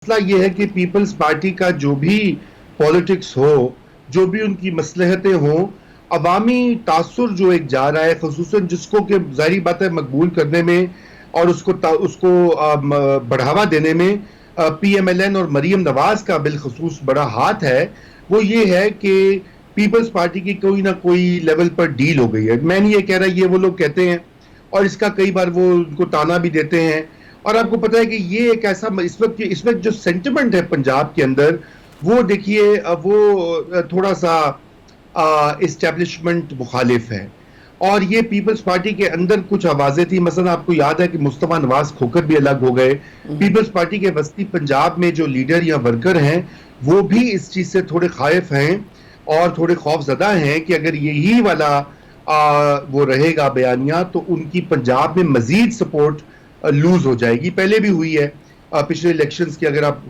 मसला ये है कि पीपल्स पार्टी का जो भी पॉलिटिक्स हो, जो भी उनकी मसलहतें हों, अवामी तासुर जो एक जा रहा है, खसूसन जिसको कि ज़ाहिर बात है मकबूल करने में और उसको बढ़ावा देने में PMLN और मरीम नवाज का बिलखसूस बड़ा हाथ है। वो ये है कि पीपल्स पार्टी की कोई ना कोई लेवल पर डील हो गई है। मैं नहीं ये कह रहा, ये वो लोग कहते हैं और इसका कई बार वो उनको ताना भी देते हैं। और आपको पता है कि ये एक ऐसा इस वक्त जो सेंटिमेंट है पंजाब के अंदर, वो देखिए वो थोड़ा सा इस्टेब्लिशमेंट मुखालिफ है। और ये पीपल्स पार्टी के अंदर कुछ आवाजें थी, मसलन आपको याद है कि मुस्तफा नवाज खोकर भी अलग हो गए। पीपल्स पार्टी के वस्ती पंजाब में जो लीडर या वर्कर हैं वो भी इस चीज से थोड़े खाइफ हैं और थोड़े खौफजदा हैं कि अगर यही वाला वो रहेगा बयानिया तो उनकी पंजाब में मजीद सपोर्ट लूज हो जाएगी। पहले भी हुई है पिछले इलेक्शंस की, अगर आप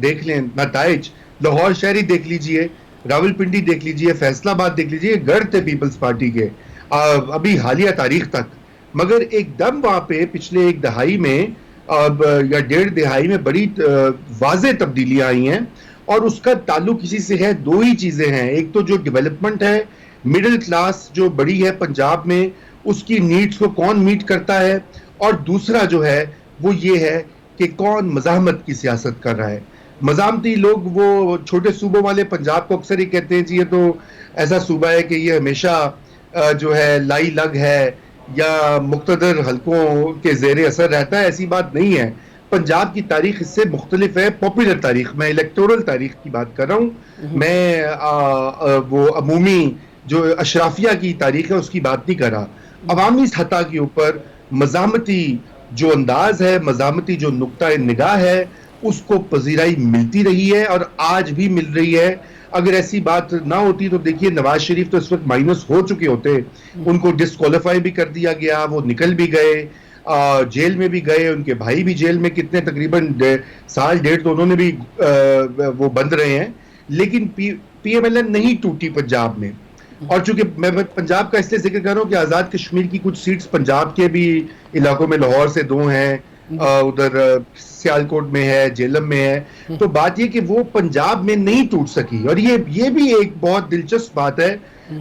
देख लें नताइज, लाहौर शहरी देख लीजिए, रावलपिंडी देख लीजिए, फैसलाबाद देख लीजिए, गढ़ थे पीपल्स पार्टी के अभी हालिया तारीख तक। मगर एकदम वहां पे पिछले एक दहाई में या डेढ़ दहाई में बड़ी वाज़ेह तब्दीलियां आई हैं और उसका ताल्लुक किसी से है। दो ही चीजें हैं, एक तो जो डेवलपमेंट है, मिडिल क्लास जो बड़ी है पंजाब में, उसकी नीड्स को कौन मीट करता है, और दूसरा जो है वो ये है कि कौन मज़ाहमत की सियासत कर रहा है। मज़ाहमती लोग वो छोटे सूबों वाले पंजाब को अक्सर ही कहते हैं जी ये तो ऐसा सूबा है कि ये हमेशा जो है लाई लग है या मुख्तदर हलकों के जेर असर रहता है। ऐसी बात नहीं है। पंजाब की तारीख इससे मुख्तलिफ है। पॉपुलर तारीख, मैं इलेक्टोरल तारीख की बात कर रहा हूँ, मैं वो अमूमी जो अशराफिया की तारीख है उसकी बात नहीं कर रहा। अवामी सतह के ऊपर मज़ामती जो अंदाज है, मज़ामती जो नुक्ता निगाह है, उसको पजीराई मिलती रही है और आज भी मिल रही है। अगर ऐसी बात ना होती तो देखिए नवाज शरीफ तो इस वक्त माइनस हो चुके होते, उनको डिस्क्वालीफाई भी कर दिया गया, वो निकल भी गए, जेल में भी गए, उनके भाई भी जेल में कितने तकरीबन साल डेढ़ तो उन्होंने भी वो बंद रहे हैं। लेकिन PMLN नहीं टूटी पंजाब में। और चूंकि मैं पंजाब का इसलिए जिक्र कर रहा हूँ कि आजाद कश्मीर की कुछ सीट्स पंजाब के भी इलाकों में, लाहौर से 2 हैं, उधर सियालकोट में है, जेलम में है, तो बात ये कि वो पंजाब में नहीं टूट सकी। और ये भी एक बहुत दिलचस्प बात है।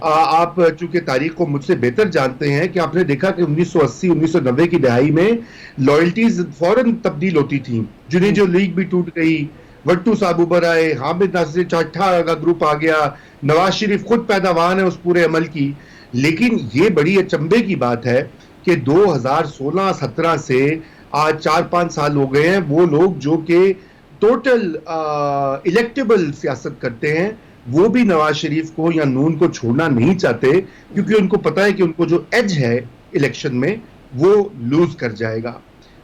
आप चूंकि तारीख को मुझसे बेहतर जानते हैं कि आपने देखा कि 1980 1990 की दहाई में लॉयल्टीज फौरन तब्दील होती थी। जुनेजो लीग भी टूट गई, वट्टू साहब उबर आए, हामिद नासिर चाठा का ग्रुप आ गया, नवाज शरीफ खुद पैदावार है उस पूरे अमल की। लेकिन ये बड़ी अचंभे की बात है कि 2016-17 से आज 4-5 साल हो गए हैं, वो लोग जो कि टोटल इलेक्टेबल सियासत करते हैं वो भी नवाज शरीफ को या नून को छोड़ना नहीं चाहते, क्योंकि उनको पता है कि उनको जो एज है इलेक्शन में वो लूज कर जाएगा।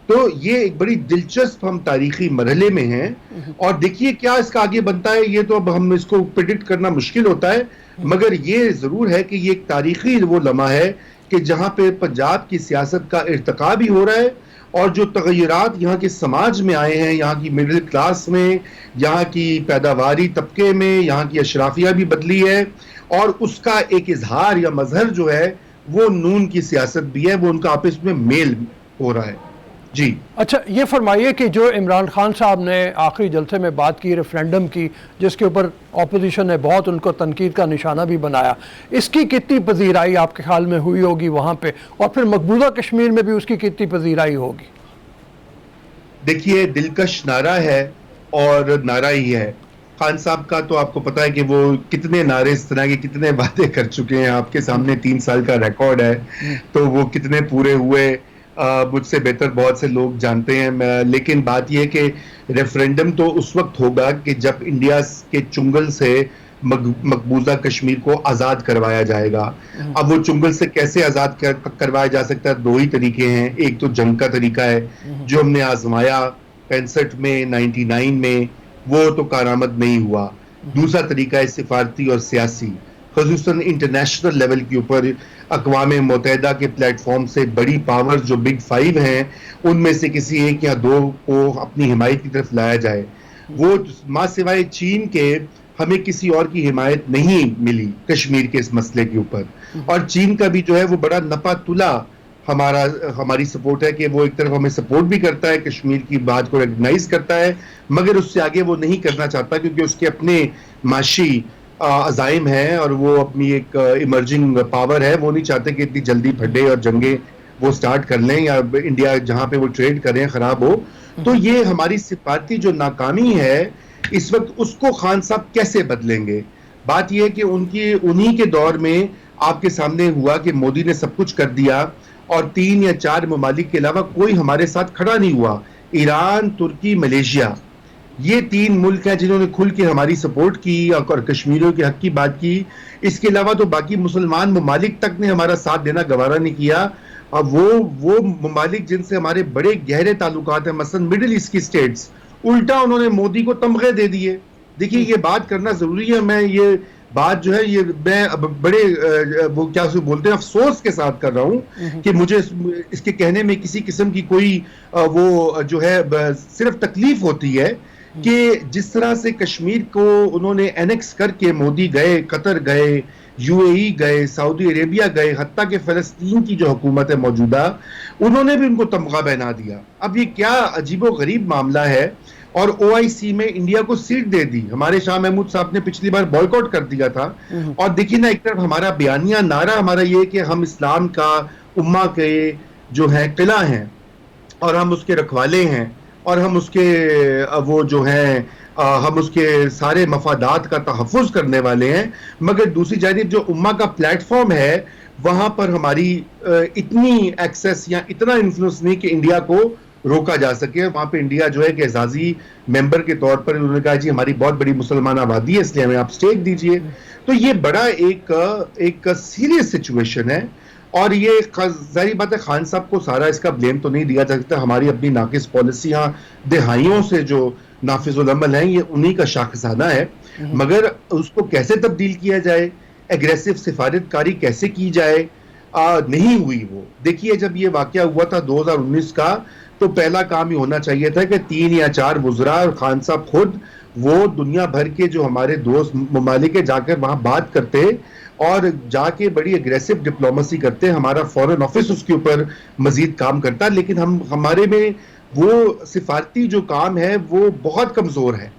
तो ये एक बड़ी दिलचस्प हम तारीखी मरहले में हैं और देखिए क्या इसका आगे बनता है। ये तो अब हम इसको प्रेडिक्ट करना मुश्किल होता है, मगर ये जरूर है कि ये एक तारीखी वो लम्हा है कि जहां पे पंजाब की सियासत का इर्तिका भी हो रहा है और जो तगय्युरात यहाँ के समाज में आए हैं, यहाँ की मिडिल क्लास में, यहाँ की पैदावारी तबके में, यहाँ की अशराफिया भी बदली है और उसका एक इजहार या मजहर जो है वो नून की सियासत भी है, वो उनका आपस में मेल हो रहा है। जी अच्छा, ये फरमाइए कि जो इमरान खान साहब ने आखिरी जलसे में बात की रेफरेंडम की, जिसके ऊपर अपोजिशन ने बहुत उनको तनकीद का निशाना भी बनाया, इसकी कितनी पजीराई आपके ख्याल में हुई होगी वहाँ पे, और फिर मकबूजा कश्मीर में भी उसकी कितनी पजीराई होगी? देखिए दिलकश नारा है और नारा ही है। खान साहब का तो आपको पता है कि वो कितने नारे इस तरह के कितने वादे कर चुके हैं, आपके सामने 3 साल का रिकॉर्ड है, तो वो कितने पूरे हुए मुझसे बेहतर बहुत से लोग जानते हैं। लेकिन बात यह है कि रेफरेंडम तो उस वक्त होगा कि जब इंडिया के चुंगल से मकबूजा कश्मीर को आज़ाद करवाया जाएगा। अब वो चुंगल से कैसे आज़ाद करवाया जा सकता है, 2 ही तरीके हैं। एक तो जंग का तरीका है जो हमने आजमाया 65 में 99 में, वो तो कारआमद नहीं हुआ। दूसरा तरीका है सिफारती और सियासी, खसूसन इंटरनेशनल लेवल के ऊपर अक़वाम मुत्तहिदा के प्लेटफॉर्म से बड़ी पावर जो बिग 5 हैं उनमें से किसी एक या 2 को अपनी हिमायत की तरफ लाया जाए। वो मां सिवाय चीन के हमें किसी और की हिमायत नहीं मिली कश्मीर के इस मसले के ऊपर, और चीन का भी जो है वो बड़ा नपा तुला हमारी सपोर्ट है कि वो एक तरफ हमें सपोर्ट भी करता है, कश्मीर की बात को रिकग्नाइज करता है, मगर उससे आगे वो नहीं करना चाहता क्योंकि उसके अपने माशी अजाइम हैं और वो अपनी एक इमर्जिंग पावर है। वो नहीं चाहते कि इतनी जल्दी फटे और जंगे वो स्टार्ट कर लें या इंडिया जहां पे वो ट्रेड करें खराब हो। तो ये हमारी सिफारती जो नाकामी है इस वक्त, उसको खान साहब कैसे बदलेंगे? बात यह है कि उन्हीं के दौर में आपके सामने हुआ कि मोदी ने सब कुछ कर दिया और 3 या 4 ममालिक के अलावा कोई हमारे साथ खड़ा नहीं हुआ। ईरान, तुर्की, मलेशिया, ये 3 मुल्क हैं जिन्होंने खुल के हमारी सपोर्ट की और कश्मीरियों के हक की बात की। इसके अलावा तो बाकी मुसलमान ममालिक तक ने हमारा साथ देना गवारा नहीं किया। अब वो ममालिक जिनसे हमारे बड़े गहरे ताल्लुकात हैं, मसलन मिडिल ईस्ट की स्टेट्स, उल्टा उन्होंने मोदी को तमगे दे दिए। देखिए, ये बात करना जरूरी है। मैं ये बात जो है, ये मैं बड़े वो क्या बोलते हैं, अफसोस के साथ कर रहा हूं कि मुझे इसके कहने में किसी किस्म की कोई वो जो है सिर्फ तकलीफ होती है कि जिस तरह से कश्मीर को उन्होंने एनेक्स करके मोदी गए, कतर गए, यूएई गए, सऊदी अरेबिया गए, हत्ता के फलस्तीन की जो हुकूमत है मौजूदा, उन्होंने भी उनको तमगा पहना दिया। अब ये क्या अजीबो गरीब मामला है। और ओआईसी में इंडिया को सीट दे दी। हमारे शाह महमूद साहब ने पिछली बार बॉयकॉट कर दिया था। और देखिए ना, एक तरफ हमारा बयानिया नारा हमारा ये कि हम इस्लाम का उम्मा के जो है किला हैं और हम उसके रखवाले हैं और हम उसके वो जो हैं हम उसके सारे मफादात का तहफ़्फ़ुज़ करने वाले हैं, मगर दूसरी जानिब जो उम्मा का प्लेटफॉर्म है वहां पर हमारी इतनी एक्सेस या इतना इन्फ्लुएंस नहीं कि इंडिया को रोका जा सके। वहां पे इंडिया जो है कि एजाजी मेंबर के तौर पर उन्होंने कहा जी हमारी बहुत बड़ी मुसलमान आबादी है इसलिए हमें आप स्टेक दीजिए। तो ये बड़ा एक सीरियस सिचुएशन है और ये जाहिर बात है खान साहब को सारा इसका ब्लेम तो नहीं दिया जा सकता। हमारी अपनी नाकिस पॉलिसियां दिहाइयों से जो नाफिजुल अमल हैं ये उन्हीं का शाखसाना है, मगर उसको कैसे तब्दील किया जाए, एग्रेसिव सिफारतकारी कैसे की जाए, नहीं हुई वो। देखिए, जब ये वाकया हुआ था 2019 का, तो पहला काम ही होना चाहिए था कि 3 या 4 वुज़रा और खान साहब खुद वो दुनिया भर के जो हमारे दोस्त ममालिक जाकर वहां बात करते और जाके बड़ी एग्रेसिव डिप्लोमेसी करते। हमारा फॉरेन ऑफिस उसके ऊपर मजीद काम करता, लेकिन हमारे में वो सिफारती जो काम है वो बहुत कमजोर है।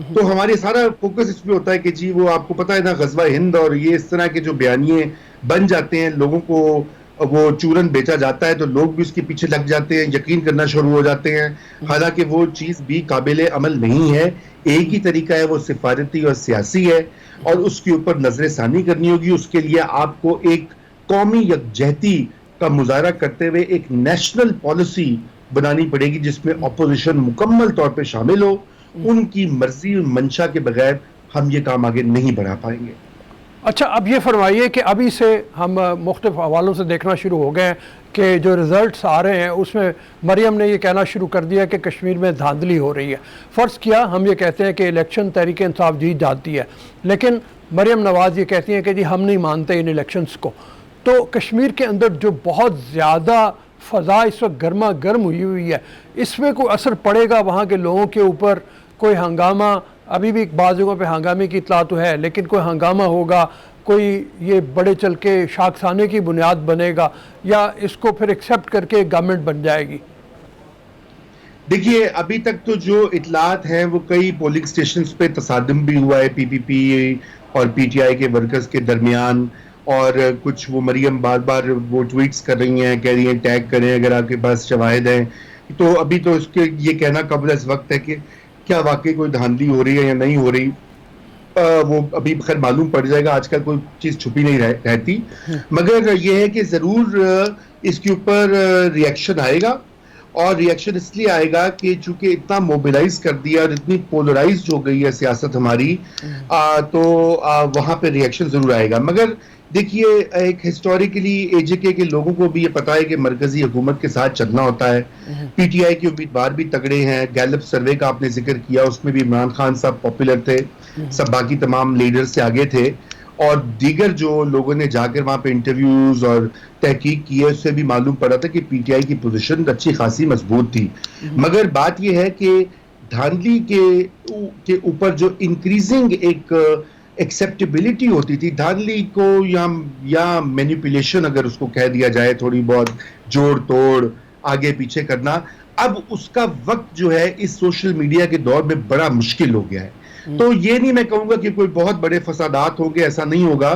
तो हमारे सारा फोकस इसमें होता है कि जी वो आपको पता है ना, गज़वा हिंद और ये इस तरह के जो बयानिए बन जाते हैं, लोगों को वो चूरन बेचा जाता है तो लोग भी उसके पीछे लग जाते हैं, यकीन करना शुरू हो जाते हैं, हालांकि वो चीज़ भी काबिल अमल नहीं है। एक ही तरीका है, वो सिफारती और सियासी है और उसके ऊपर नजर सानी करनी होगी। उसके लिए आपको एक कौमी यकजहती का मुजाहरा करते हुए एक नेशनल पॉलिसी बनानी पड़ेगी जिसमें अपोजिशन मुकम्मल तौर पर शामिल हो। उनकी मर्जी और मंशा के बगैर हम ये काम आगे नहीं बढ़ा पाएंगे। अच्छा, अब ये फरमाइए कि अभी से हम मुख्तलिफ हवालों से देखना शुरू हो गए हैं कि जो रिज़ल्ट्स आ रहे हैं उसमें मरियम ने ये कहना शुरू कर दिया कि कश्मीर में धांधली हो रही है। फ़र्ज़ किया हम ये कहते हैं कि इलेक्शन तहरीक इंसाफ जीत जाती है, लेकिन मरियम नवाज़ ये कहती हैं कि जी हम नहीं मानते इन इलेक्शंस को। तो कश्मीर के अंदर जो बहुत ज़्यादा फ़ज़ा इस वक्त गर्मा गर्म हुई है, इसमें कोई असर पड़ेगा वहाँ के लोगों के ऊपर? कोई हंगामा, अभी भी बाज़ जगहों पे हंगामे की इत्तला तो है, लेकिन कोई हंगामा होगा, कोई ये बड़े चल के शाखसाने की बुनियाद बनेगा या इसको फिर एक्सेप्ट करके गवर्नमेंट बन जाएगी? देखिए, अभी तक तो जो इतलात हैं वो कई पोलिंग स्टेशंस पे तसादम भी हुआ है पीपीपी और पीटीआई के वर्कर्स के दरमियान, और कुछ वो मरियम बार बार वो ट्वीट्स कर रही हैं, कह रही हैं टैग करें अगर आपके पास शवाहिद हैं। तो अभी तो इसके ये कहना कबल इस वक्त है कि क्या वाकई कोई धांधली हो रही है या नहीं हो रही, वो अभी खैर मालूम पड़ जाएगा। आजकल कोई चीज छुपी नहीं रहती, मगर ये है कि जरूर इसके ऊपर रिएक्शन आएगा। और रिएक्शन इसलिए आएगा कि चूंकि इतना मोबिलाइज कर दिया और इतनी पोलराइज हो गई है सियासत हमारी, तो वहां पे रिएक्शन जरूर आएगा। मगर देखिए, एक हिस्टोरिकली एजेके के लोगों को भी ये पता है कि मरकजी हुकूमत के साथ चलना होता है। पीटीआई के उम्मीदवार भी तगड़े हैं। गैलप सर्वे का आपने जिक्र किया, उसमें भी इमरान खान साहब पॉपुलर थे, सब बाकी तमाम लीडर से आगे थे। और दीगर जो लोगों ने जाकर वहां पे इंटरव्यूज और तहकीक की है, उससे भी मालूम पड़ा था कि पीटीआई की पोजीशन अच्छी खासी मजबूत थी। मगर बात यह है कि धांधली के ऊपर जो इंक्रीजिंग एक्सेप्टेबिलिटी होती थी धांधली को या मैनिपुलेशन अगर उसको कह दिया जाए, थोड़ी बहुत जोड़ तोड़ आगे पीछे करना, अब उसका वक्त जो है इस सोशल मीडिया के दौर में बड़ा मुश्किल हो गया है। तो ये नहीं मैं कहूंगा कि कोई बहुत बड़े फसादात होंगे, ऐसा नहीं होगा।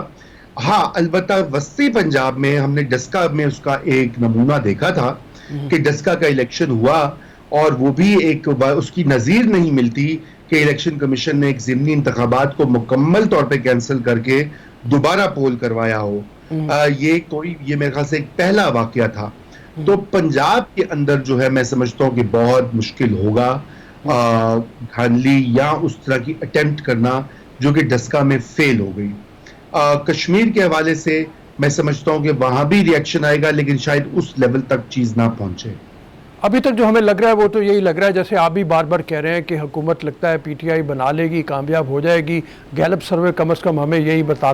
हाँ, अलबत्ता वस्ती पंजाब में हमने डस्का में उसका एक नमूना देखा था कि डस्का का इलेक्शन हुआ और वो भी एक उसकी नजीर नहीं मिलती कि इलेक्शन कमीशन ने एक ज़िमनी इंतखाबात को मुकम्मल तौर पे कैंसिल करके दोबारा पोल करवाया हो। ये मेरे ख्याल से एक पहला वाकया था। तो पंजाब के अंदर जो है मैं समझता हूँ कि बहुत मुश्किल होगा धांधली या उस तरह की अटेम्प्ट करना जो कि डस्का में फेल हो गई। कश्मीर के हवाले से मैं समझता हूँ कि वहां भी रिएक्शन आएगा, लेकिन शायद उस लेवल तक चीज ना पहुंचे। अभी तक जो हमें लग रहा है वो तो यही लग रहा है, जैसे आप भी बार बार कह रहे हैं कि हुकूमत लगता है पीटीआई बना लेगी, कामयाब हो जाएगी। गैलप सर्वे कम से कम हमें यही बता